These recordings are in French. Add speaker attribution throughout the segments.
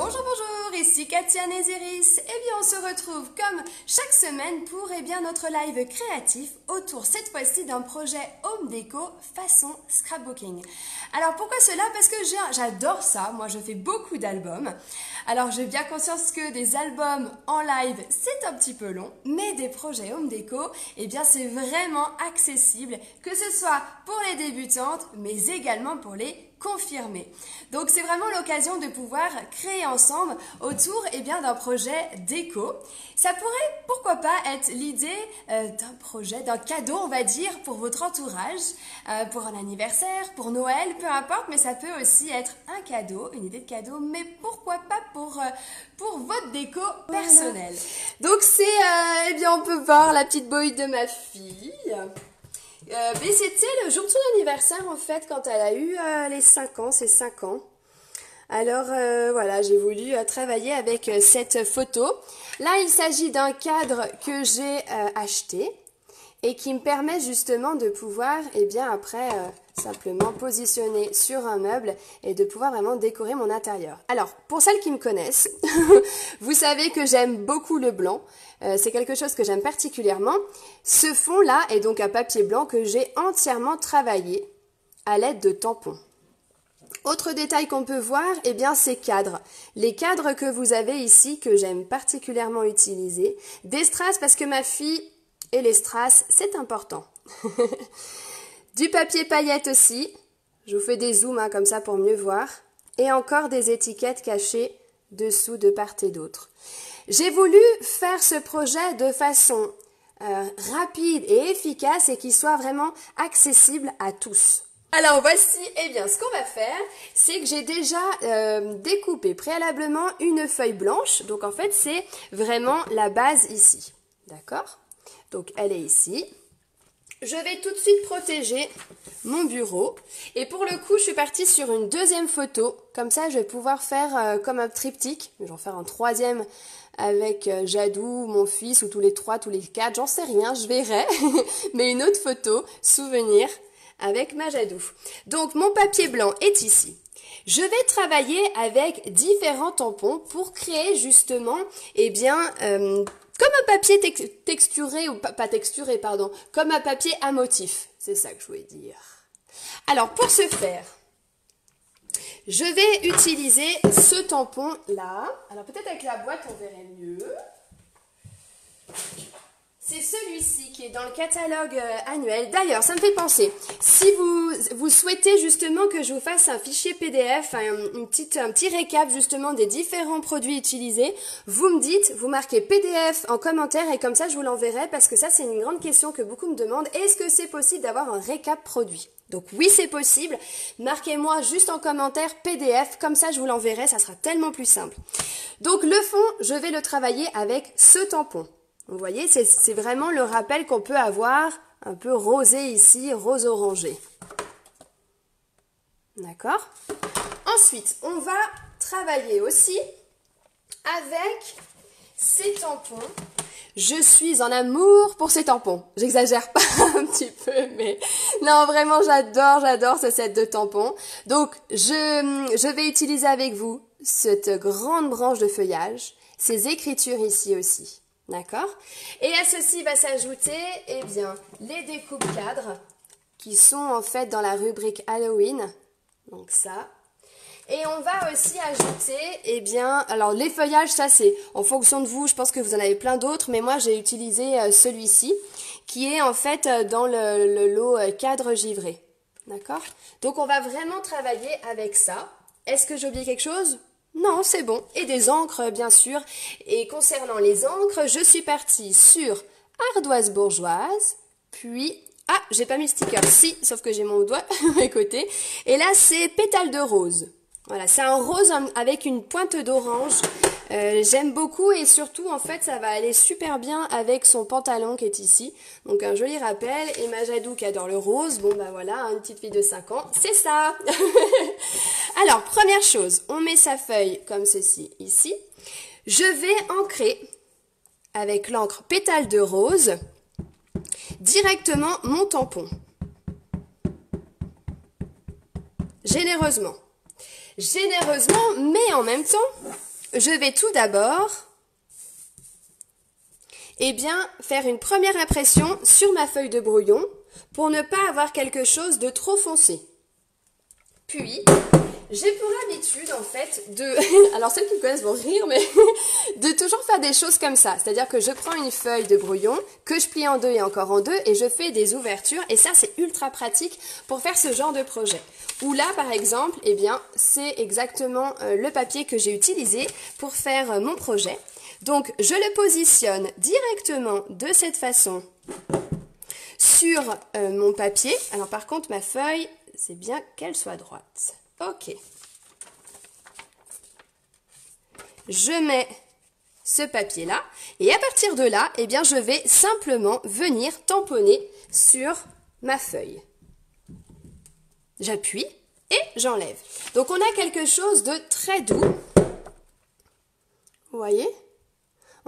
Speaker 1: Bonjour, bonjour, ici Katia Néziris. On se retrouve comme chaque semaine pour notre live créatif autour cette fois-ci d'un projet home déco façon scrapbooking. Alors pourquoi cela? Parce que j'adore ça, moi je fais beaucoup d'albums. Alors j'ai bien conscience que des albums en live c'est un petit peu long, mais des projets home déco, c'est vraiment accessible, que ce soit pour les débutantes, mais également pour les confirmés. Donc c'est vraiment l'occasion de pouvoir créer ensemble autour d'un projet déco. Ça pourrait, pourquoi pas, être l'idée d'un projet, d'un cadeau, on va dire, pour votre entourage, pour un anniversaire, pour Noël, peu importe, mais ça peut aussi être un cadeau, une idée de cadeau, mais pourquoi pas pour votre déco personnelle. Voilà. Donc c'est, on peut voir la petite boïde de ma fille. C'était le jour de son anniversaire en fait quand elle a eu les 5 ans, ses 5 ans. Alors voilà, j'ai voulu travailler avec cette photo. Là, il s'agit d'un cadre que j'ai acheté et qui me permet justement de pouvoir, après, simplement positionner sur un meuble et de pouvoir vraiment décorer mon intérieur. Alors, pour celles qui me connaissent, vous savez que j'aime beaucoup le blanc. C'est quelque chose que j'aime particulièrement. Ce fond-là est donc un papier blanc que j'ai entièrement travaillé à l'aide de tampons. Autre détail qu'on peut voir, ces cadres. Les cadres que vous avez ici, que j'aime particulièrement utiliser. Des strass, parce que ma fille et les strass, c'est important. Du papier paillette aussi. Je vous fais des zooms comme ça pour mieux voir. Et encore des étiquettes cachées dessous de part et d'autre. J'ai voulu faire ce projet de façon rapide et efficace et qui soit vraiment accessible à tous. Alors voici, ce qu'on va faire, c'est que j'ai déjà découpé préalablement une feuille blanche. Donc en fait, c'est vraiment la base ici. D'accord? Donc elle est ici. Je vais tout de suite protéger mon bureau. Et pour le coup, je suis partie sur une deuxième photo. Comme ça, je vais pouvoir faire comme un triptyque. Je vais en faire un troisième avec Jadou, mon fils, ou tous les 3, tous les 4. J'en sais rien, je verrai. Mais une autre photo, souvenir, avec ma Jadou. Donc, mon papier blanc est ici. Je vais travailler avec différents tampons pour créer justement, comme un papier texturé, ou pas texturé, pardon, comme un papier à motif. C'est ça que je voulais dire. Alors, pour ce faire, je vais utiliser ce tampon-là. Alors, peut-être avec la boîte, on verrait mieux. C'est celui-ci qui est dans le catalogue annuel. D'ailleurs, ça me fait penser, si vous souhaitez justement que je vous fasse un fichier PDF, un petit récap justement des différents produits utilisés, vous me dites, vous marquez PDF en commentaire et comme ça je vous l'enverrai parce que ça c'est une grande question que beaucoup me demandent. Est-ce que c'est possible d'avoir un récap produit? Donc oui, c'est possible. Marquez-moi juste en commentaire PDF, comme ça je vous l'enverrai, ça sera tellement plus simple. Donc le fond, je vais le travailler avec ce tampon. Vous voyez, c'est vraiment le rappel qu'on peut avoir, un peu rosé ici, rose orangé. D'accord? Ensuite, on va travailler aussi avec ces tampons. Je suis en amour pour ces tampons. J'exagère pas un petit peu, mais non, vraiment, j'adore ce set de tampons. Donc, je vais utiliser avec vous cette grande branche de feuillage, ces écritures ici aussi. D'accord? Et à ceci va s'ajouter, les découpes cadres qui sont en fait dans la rubrique Halloween. Donc ça. Et on va aussi ajouter, alors les feuillages, ça c'est en fonction de vous, je pense que vous en avez plein d'autres, mais moi j'ai utilisé celui-ci qui est en fait dans le lot cadre givré. D'accord? Donc on va vraiment travailler avec ça. Est-ce que j'ai oublié quelque chose? Non, c'est bon. Et des encres, bien sûr. Et concernant les encres, je suis partie sur ardoise bourgeoise, puis... Ah, j'ai pas mis le sticker. Si, sauf que j'ai mon doigt à côté. Et là, c'est pétale de rose. Voilà, c'est un rose avec une pointe d'orange. J'aime beaucoup et surtout, en fait, ça va aller super bien avec son pantalon qui est ici. Donc, un joli rappel. Et ma Jadou qui adore le rose. Bon, voilà, une petite fille de 5 ans. C'est ça. Alors, première chose, on met sa feuille comme ceci ici. Je vais ancrer avec l'encre pétale de rose directement mon tampon. Généreusement. Mais en même temps, je vais tout d'abord faire une première impression sur ma feuille de brouillon pour ne pas avoir quelque chose de trop foncé. Puis, j'ai pour habitude en fait de, alors celles qui me connaissent vont rire, mais de toujours faire des choses comme ça. C'est-à-dire que je prends une feuille de brouillon, que je plie en deux et encore en deux, et je fais des ouvertures. Et ça, c'est ultra pratique pour faire ce genre de projet. Où là, par exemple, c'est exactement le papier que j'ai utilisé pour faire mon projet. Donc, je le positionne directement de cette façon sur mon papier. Alors, par contre, ma feuille, c'est bien qu'elle soit droite. Ok. Je mets ce papier-là et à partir de là, je vais simplement venir tamponner sur ma feuille. J'appuie et j'enlève. Donc, on a quelque chose de très doux. Vous voyez ?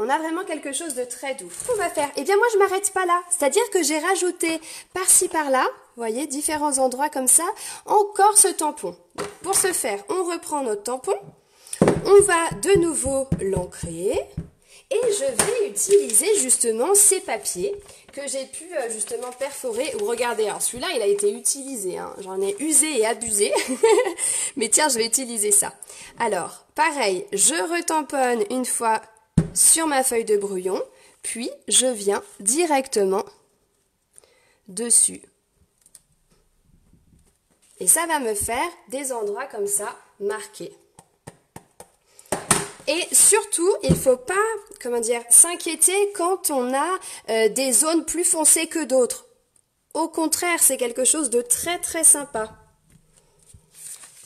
Speaker 1: On a vraiment quelque chose de très doux. Qu'est-ce qu'on va faire? Moi, je ne m'arrête pas là. C'est-à-dire que j'ai rajouté par-ci, par-là, vous voyez, différents endroits comme ça, encore ce tampon. Donc, pour ce faire, on reprend notre tampon, on va de nouveau l'ancrer et je vais utiliser justement ces papiers que j'ai pu justement perforer. Ou regardez, alors celui-là, il a été utilisé, hein. J'en ai usé et abusé, mais tiens, je vais utiliser ça. Alors, pareil, je retamponne une fois sur ma feuille de brouillon, puis je viens directement dessus. Et ça va me faire des endroits comme ça marqués. Et surtout, il ne faut pas, s'inquiéter quand on a des zones plus foncées que d'autres. Au contraire, c'est quelque chose de très très sympa.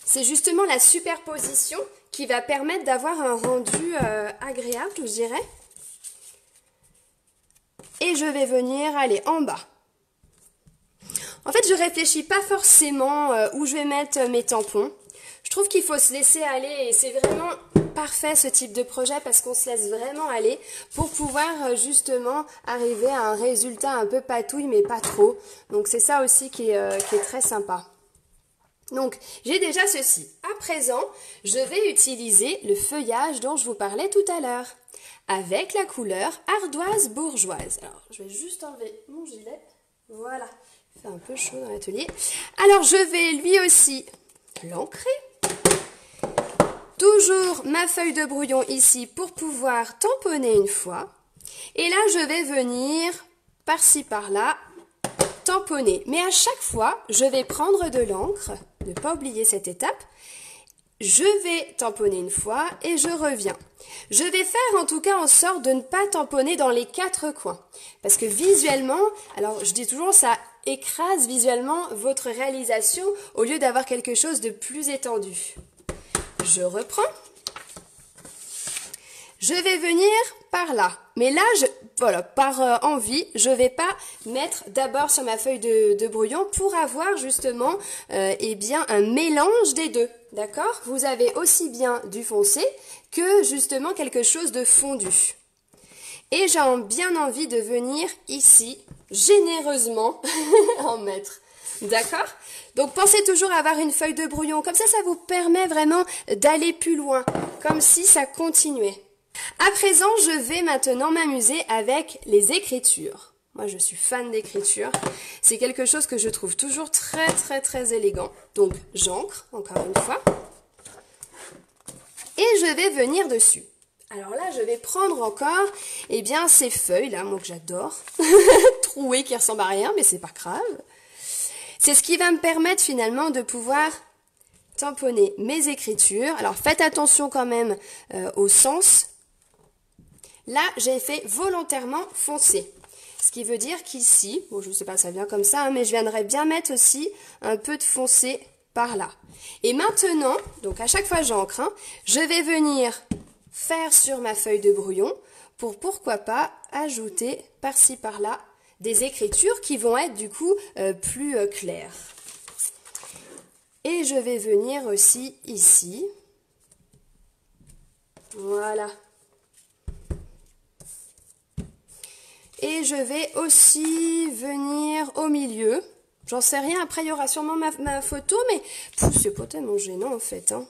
Speaker 1: C'est justement la superposition qui va permettre d'avoir un rendu agréable, je dirais. Et je vais venir aller en bas. En fait, je ne réfléchis pas forcément où je vais mettre mes tampons. Je trouve qu'il faut se laisser aller et c'est vraiment parfait ce type de projet parce qu'on se laisse vraiment aller pour pouvoir justement arriver à un résultat un peu patouille mais pas trop. Donc c'est ça aussi qui est très sympa. Donc, j'ai déjà ceci. À présent, je vais utiliser le feuillage dont je vous parlais tout à l'heure, avec la couleur ardoise bourgeoise. Alors, je vais juste enlever mon gilet. Voilà, il fait un peu chaud dans l'atelier. Alors, je vais lui aussi l'ancrer. Toujours ma feuille de brouillon ici pour pouvoir tamponner une fois. Et là, je vais venir par-ci, par-là, tamponner. Mais à chaque fois, je vais prendre de l'encre, ne pas oublier cette étape. Je vais tamponner une fois et je reviens. Je vais faire en tout cas en sorte de ne pas tamponner dans les quatre coins. Parce que visuellement, alors je dis toujours, ça écrase visuellement votre réalisation au lieu d'avoir quelque chose de plus étendu. Je reprends. Je vais venir par là. Mais là, par envie, je ne vais pas mettre d'abord sur ma feuille de brouillon pour avoir justement un mélange des deux. D'accord? Vous avez aussi bien du foncé que justement quelque chose de fondu. Et j'ai bien envie de venir ici, généreusement, en mettre. D'accord? Donc pensez toujours à avoir une feuille de brouillon. Comme ça vous permet vraiment d'aller plus loin. Comme si ça continuait. À présent, je vais maintenant m'amuser avec les écritures. Moi, je suis fan d'écriture. C'est quelque chose que je trouve toujours très, très, très élégant. Donc, j'encre, encore une fois. Et je vais venir dessus. Alors là, je vais prendre encore, ces feuilles-là, moi que j'adore. Trouées qui ressemblent à rien, mais c'est pas grave. C'est ce qui va me permettre finalement de pouvoir tamponner mes écritures. Alors, faites attention quand même au sens. Là, j'ai fait volontairement foncé. Ce qui veut dire qu'ici, bon, je ne sais pas, ça vient comme ça, hein, mais je viendrai bien mettre aussi un peu de foncé par là. Et maintenant, donc à chaque fois j'encre, hein, je vais venir faire sur ma feuille de brouillon pour, pourquoi pas, ajouter par-ci par-là des écritures qui vont être du coup plus claires. Et je vais venir aussi ici. Voilà. Et je vais aussi venir au milieu. J'en sais rien, après il y aura sûrement ma photo, mais c'est pas tellement gênant en fait. Hein.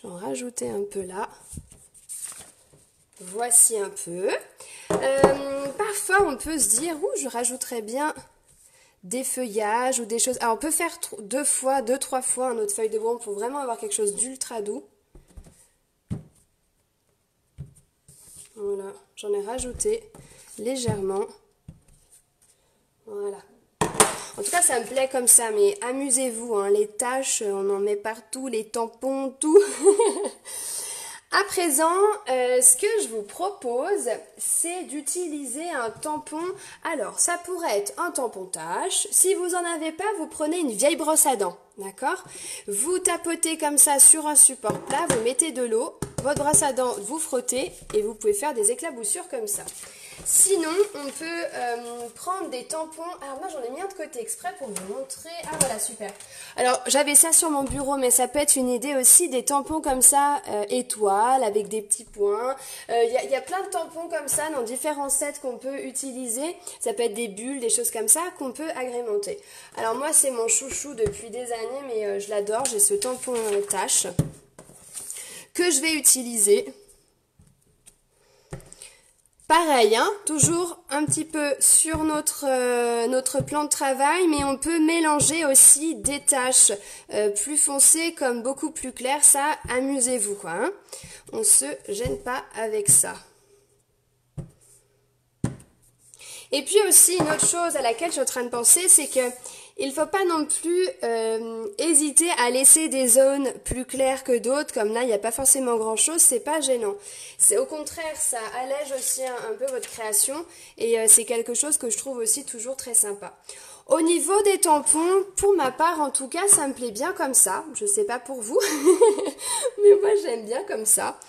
Speaker 1: Je vais en rajouter un peu là. Voici un peu. Parfois, on peut se dire, je rajouterais bien des feuillages ou des choses. Alors, on peut faire deux, trois fois notre feuille de bois pour vraiment avoir quelque chose d'ultra doux. Voilà, j'en ai rajouté légèrement. Voilà. En tout cas, ça me plaît comme ça, mais amusez-vous, hein, les taches, on en met partout, les tampons, tout. À présent, ce que je vous propose, c'est d'utiliser un tampon. Alors, ça pourrait être un tampon tache. Si vous n'en avez pas, vous prenez une vieille brosse à dents, d'accord? Vous tapotez comme ça sur un support plat, vous mettez de l'eau, votre brosse à dents, vous frottez et vous pouvez faire des éclaboussures comme ça. Sinon, on peut prendre des tampons. Alors moi, j'en ai mis un de côté exprès pour vous montrer. Ah voilà, super. Alors, j'avais ça sur mon bureau, mais ça peut être une idée aussi, des tampons comme ça, étoiles, avec des petits points. Y a plein de tampons comme ça dans différents sets qu'on peut utiliser. Ça peut être des bulles, des choses comme ça qu'on peut agrémenter. Alors moi, c'est mon chouchou depuis des années, mais je l'adore. J'ai ce tampon tache que je vais utiliser. Pareil, hein, toujours un petit peu sur notre plan de travail, mais on peut mélanger aussi des taches plus foncées comme beaucoup plus claires. Ça, amusez-vous, quoi. Hein. On ne se gêne pas avec ça. Et puis aussi, une autre chose à laquelle je suis en train de penser, c'est que il ne faut pas non plus hésiter à laisser des zones plus claires que d'autres, comme là il n'y a pas forcément grand chose, c'est pas gênant. C'est au contraire, ça allège aussi un peu votre création et c'est quelque chose que je trouve aussi toujours très sympa. Au niveau des tampons, pour ma part en tout cas, ça me plaît bien comme ça. Je sais pas pour vous, mais moi j'aime bien comme ça.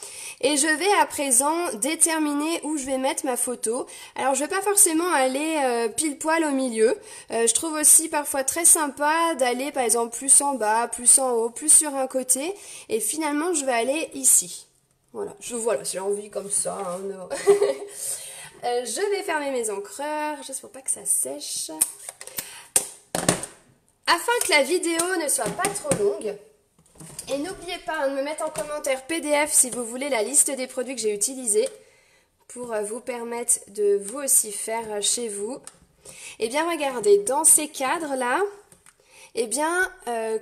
Speaker 1: Et je vais à présent déterminer où je vais mettre ma photo. Alors je vais pas forcément aller pile poil au milieu. Je trouve aussi parfois très sympa d'aller par exemple plus en bas, plus en haut, plus sur un côté. Et finalement je vais aller ici. Voilà, voilà, j'ai envie comme ça. Hein, non. Je vais fermer mes encreurs, juste pour pas que ça sèche. Afin que la vidéo ne soit pas trop longue, et n'oubliez pas de me mettre en commentaire PDF si vous voulez la liste des produits que j'ai utilisés pour vous permettre de vous aussi faire chez vous. Et bien regardez, dans ces cadres-là, et bien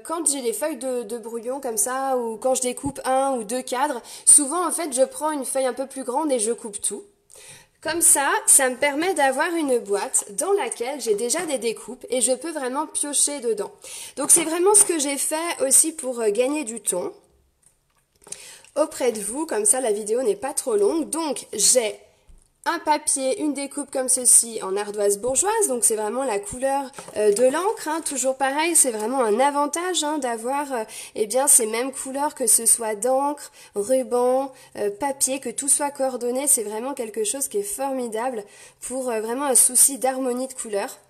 Speaker 1: quand j'ai des feuilles de brouillon comme ça, ou quand je découpe un ou deux cadres, souvent en fait je prends une feuille un peu plus grande et je coupe tout. Comme ça me permet d'avoir une boîte dans laquelle j'ai déjà des découpes et je peux vraiment piocher dedans. Donc c'est vraiment ce que j'ai fait aussi pour gagner du temps auprès de vous, comme ça la vidéo n'est pas trop longue. Donc j'ai un papier, une découpe comme ceci en ardoise bourgeoise, donc c'est vraiment la couleur de l'encre, hein, toujours pareil, c'est vraiment un avantage hein, d'avoir eh bien ces mêmes couleurs, que ce soit d'encre, ruban, papier, que tout soit coordonné, c'est vraiment quelque chose qui est formidable pour vraiment un souci d'harmonie de couleurs.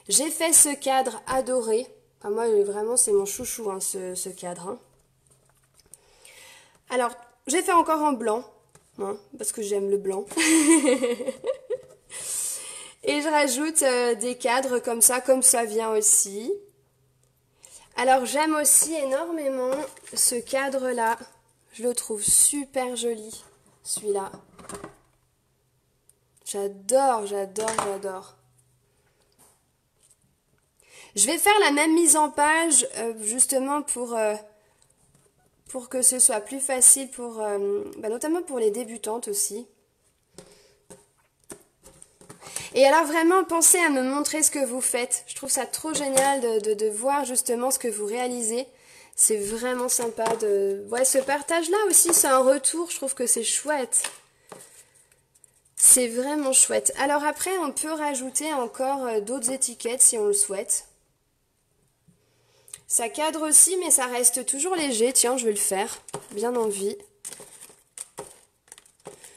Speaker 1: J'ai fait ce cadre adoré, enfin, moi vraiment c'est mon chouchou hein, ce cadre. Hein. Alors j'ai fait encore en blanc. Hein, parce que j'aime le blanc. Et je rajoute des cadres comme ça vient aussi. Alors j'aime aussi énormément ce cadre-là. Je le trouve super joli, celui-là. J'adore, j'adore, j'adore. Je vais faire la même mise en page justement pour que ce soit plus facile pour, notamment pour les débutantes aussi. Et alors vraiment, pensez à me montrer ce que vous faites. Je trouve ça trop génial de voir justement ce que vous réalisez. C'est vraiment sympa de... Ouais, ce partage-là aussi, c'est un retour. Je trouve que c'est chouette. C'est vraiment chouette. Alors après, on peut rajouter encore d'autres étiquettes si on le souhaite. Ça cadre aussi, mais ça reste toujours léger. Tiens, je vais le faire. Bien envie.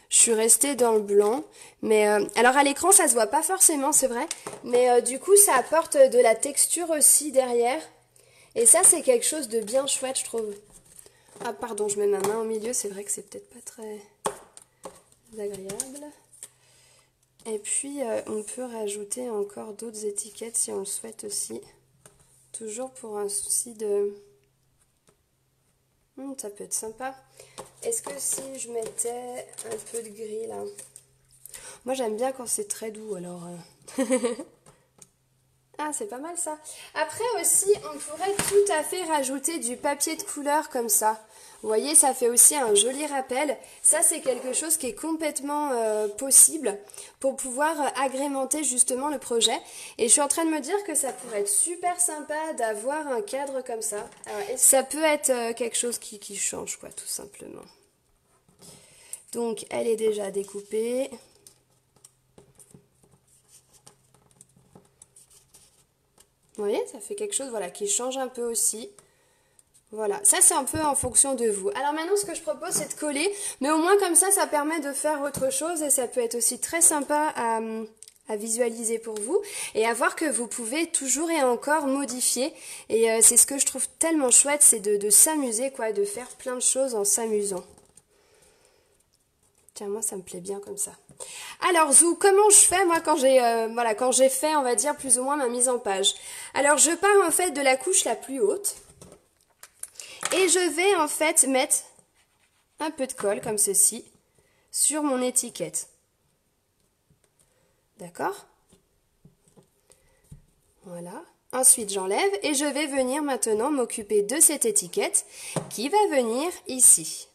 Speaker 1: Je suis restée dans le blanc. Mais alors à l'écran, ça se voit pas forcément, c'est vrai. Mais du coup, ça apporte de la texture aussi derrière. Et ça, c'est quelque chose de bien chouette, je trouve. Ah, pardon, je mets ma main au milieu. C'est vrai que c'est peut-être pas très agréable. Et puis, on peut rajouter encore d'autres étiquettes si on le souhaite aussi. Toujours pour un souci de Ça peut être sympa. Est-ce que si je mettais un peu de gris là? Moi j'aime bien quand c'est très doux alors. Ah, c'est pas mal ça. Après aussi, on pourrait tout à fait rajouter du papier de couleur comme ça. Vous voyez, ça fait aussi un joli rappel. Ça, c'est quelque chose qui est complètement possible pour pouvoir agrémenter justement le projet. Et je suis en train de me dire que ça pourrait être super sympa d'avoir un cadre comme ça. Alors, ça peut être quelque chose qui change, quoi, tout simplement. Donc, elle est déjà découpée. Vous voyez, ça fait quelque chose voilà, qui change un peu aussi. Voilà, ça c'est un peu en fonction de vous. Alors maintenant ce que je propose c'est de coller, mais au moins comme ça permet de faire autre chose et ça peut être aussi très sympa à visualiser pour vous et à voir que vous pouvez toujours et encore modifier. Et c'est ce que je trouve tellement chouette, c'est de s'amuser quoi, de faire plein de choses en s'amusant. Tiens, moi ça me plaît bien comme ça. Alors Zou, comment je fais moi quand j'ai fait on va dire plus ou moins ma mise en page? Alors je pars en fait de la couche la plus haute. Et je vais en fait mettre un peu de colle comme ceci sur mon étiquette. D'accord? Voilà. Ensuite j'enlève et je vais venir maintenant m'occuper de cette étiquette qui va venir ici.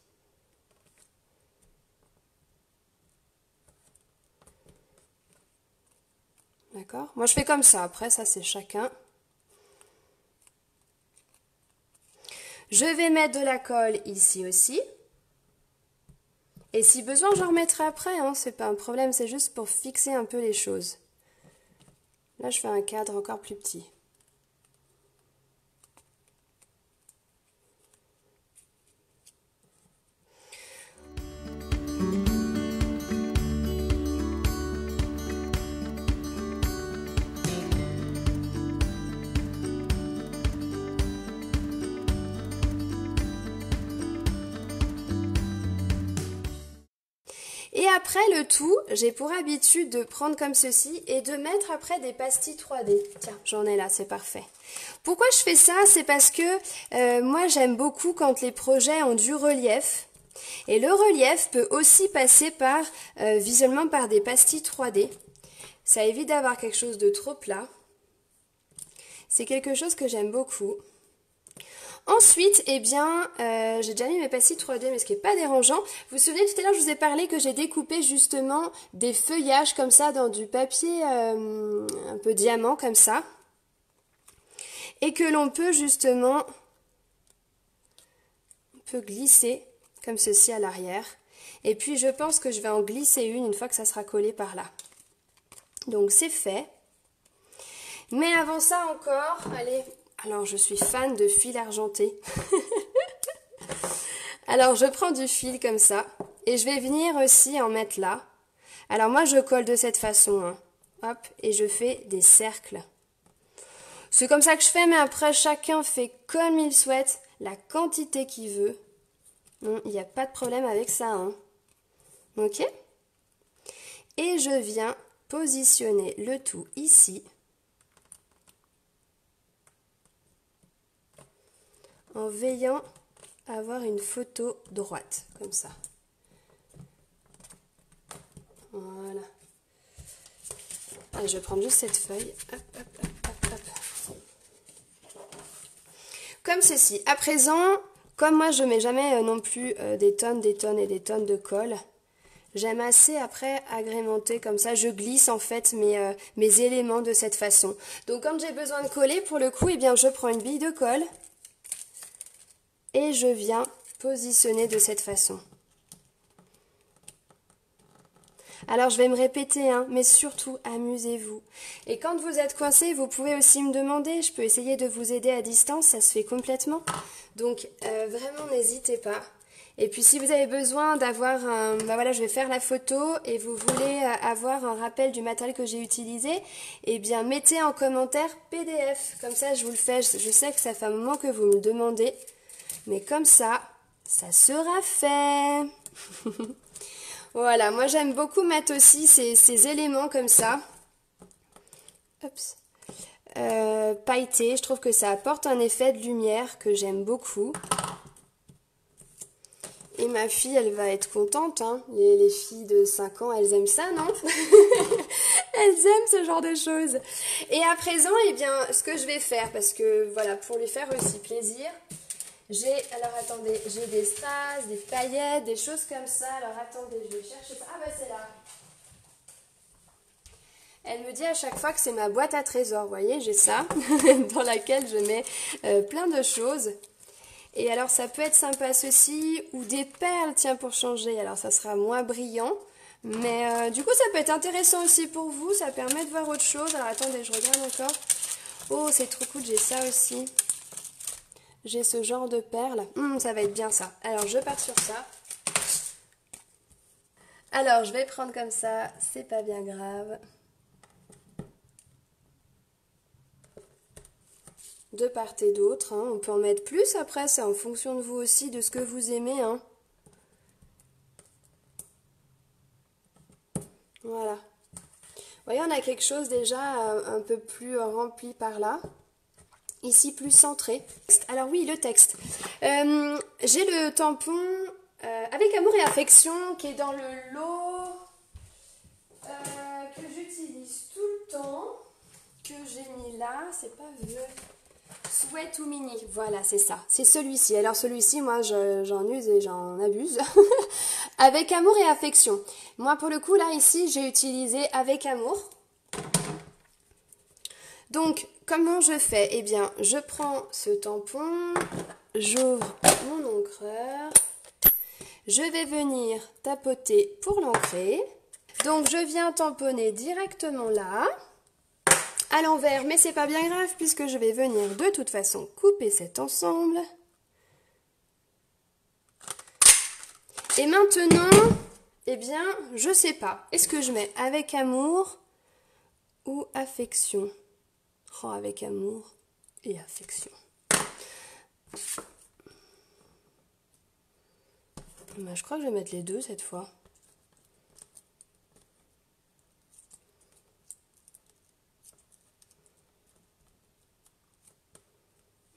Speaker 1: D'accord? Moi je fais comme ça, après ça c'est chacun. Je vais mettre de la colle ici aussi. Et si besoin, j'en remettrai après, hein, c'est pas un problème, c'est juste pour fixer un peu les choses. Là, je fais un cadre encore plus petit. Et après le tout, j'ai pour habitude de prendre comme ceci et de mettre après des pastilles 3D. Tiens, j'en ai là, c'est parfait. Pourquoi je fais ça? C'est parce que moi j'aime beaucoup quand les projets ont du relief. Et le relief peut aussi passer par visuellement par des pastilles 3D. Ça évite d'avoir quelque chose de trop plat. C'est quelque chose que j'aime beaucoup. Ensuite, eh bien, j'ai déjà mis mes pastilles 3D, mais ce qui n'est pas dérangeant. Vous vous souvenez, tout à l'heure, je vous ai parlé que j'ai découpé justement des feuillages comme ça dans du papier un peu diamant comme ça. Et que l'on peut justement, on peut glisser comme ceci à l'arrière. Et puis, je pense que je vais en glisser une fois que ça sera collé par là. Donc, c'est fait. Mais avant ça encore, allez... Alors, je suis fan de fil argenté. Alors, je prends du fil comme ça. Et je vais venir aussi en mettre là. Alors, moi, je colle de cette façon. Hein. Hop, et je fais des cercles. C'est comme ça que je fais, mais après, chacun fait comme il souhaite, la quantité qu'il veut. Il n'y a pas de problème avec ça. Hein. Ok? Et je viens positionner le tout ici. En veillant à avoir une photo droite, comme ça. Voilà. Et je vais prendre juste cette feuille. Hop, hop, hop, hop, hop. Comme ceci. À présent, comme moi je ne mets jamais non plus des tonnes et des tonnes de colle, j'aime assez après agrémenter comme ça. Je glisse en fait mes éléments de cette façon. Donc quand j'ai besoin de coller, pour le coup, eh bien, je prends une bille de colle. Et je viens positionner de cette façon. Alors je vais me répéter, hein, mais surtout amusez-vous. Et quand vous êtes coincé, vous pouvez aussi me demander, je peux essayer de vous aider à distance, ça se fait complètement. Donc vraiment n'hésitez pas. Et puis si vous avez besoin d'avoir un... Ben voilà, je vais faire la photo et vous voulez avoir un rappel du matériel que j'ai utilisé, eh bien mettez en commentaire PDF. Comme ça je vous le fais, je sais que ça fait un moment que vous me le demandez. Mais comme ça, ça sera fait. Voilà, moi j'aime beaucoup mettre aussi ces éléments comme ça. Pailletés, je trouve que ça apporte un effet de lumière que j'aime beaucoup. Et ma fille, elle va être contente, hein. Les filles de 5 ans, elles aiment ça, non? Elles aiment ce genre de choses. Et à présent, eh bien, ce que je vais faire, parce que voilà, pour lui faire aussi plaisir, alors attendez, j'ai des strass, des paillettes, des choses comme ça. Alors attendez, je vais chercher ça. Ah bah c'est là. Elle me dit à chaque fois que c'est ma boîte à trésors, vous voyez, j'ai ça, dans laquelle je mets plein de choses. Et alors ça peut être sympa ceci, ou des perles, tiens, pour changer. Alors ça sera moins brillant, mais du coup ça peut être intéressant aussi pour vous, ça permet de voir autre chose. Alors attendez, je regarde encore. Oh, c'est trop cool, j'ai ça aussi. J'ai ce genre de perles. Ça va être bien ça. Alors je pars sur ça. Alors je vais prendre comme ça, c'est pas bien grave. De part et d'autre, hein. On peut en mettre plus après, c'est en fonction de vous aussi, de ce que vous aimez, hein. Voilà. Vous voyez, on a quelque chose déjà un peu plus rempli par là. Ici, plus centré. Alors oui, le texte. J'ai le tampon avec amour et affection qui est dans le lot que j'utilise tout le temps, que j'ai mis là. C'est pas vieux. Sweat ou mini, voilà, c'est ça, c'est celui-ci. Alors celui-ci, moi j'en use et j'en abuse. Avec amour et affection. Moi pour le coup là ici j'ai utilisé avec amour. Donc comment je fais? Eh bien je prends ce tampon, j'ouvre mon encreur, je vais venir tapoter pour l'ancrer. Donc je viens tamponner directement là. À l'envers, mais c'est pas bien grave puisque je vais venir de toute façon couper cet ensemble. Et maintenant, eh bien, je sais pas. Est-ce que je mets avec amour ou affection? Oh, avec amour et affection. Ben, je crois que je vais mettre les deux cette fois.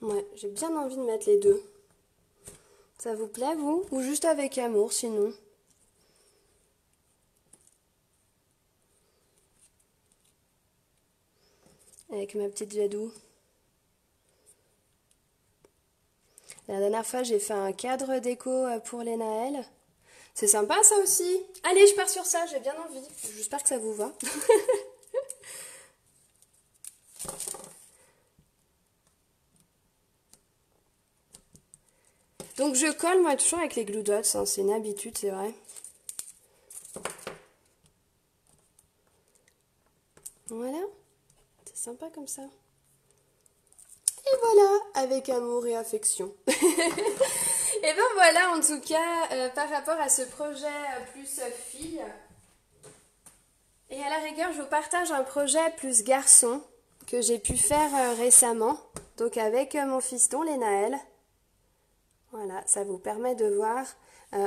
Speaker 1: Ouais, j'ai bien envie de mettre les deux. Ça vous plaît, vous? Ou juste avec amour, sinon? Avec ma petite Jadou. La dernière fois, j'ai fait un cadre déco pour les Naël. C'est sympa, ça aussi. Allez, je pars sur ça, j'ai bien envie. J'espère que ça vous va. Donc je colle moi toujours avec les glue dots, hein. C'est une habitude, c'est vrai. Voilà, c'est sympa comme ça. Et voilà, avec amour et affection. Et ben voilà en tout cas par rapport à ce projet plus fille. Et à la rigueur je vous partage un projet plus garçon que j'ai pu faire récemment. Donc avec mon fiston, les Naël. Voilà, ça vous permet de voir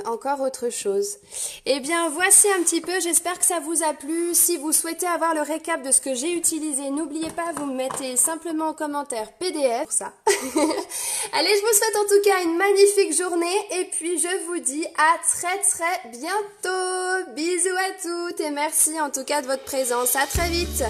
Speaker 1: encore autre chose. Eh bien, voici un petit peu, j'espère que ça vous a plu. Si vous souhaitez avoir le récap de ce que j'ai utilisé, n'oubliez pas, vous me mettez simplement en commentaire PDF pour ça. Allez, je vous souhaite en tout cas une magnifique journée et puis je vous dis à très bientôt. Bisous à toutes et merci en tout cas de votre présence. À très vite.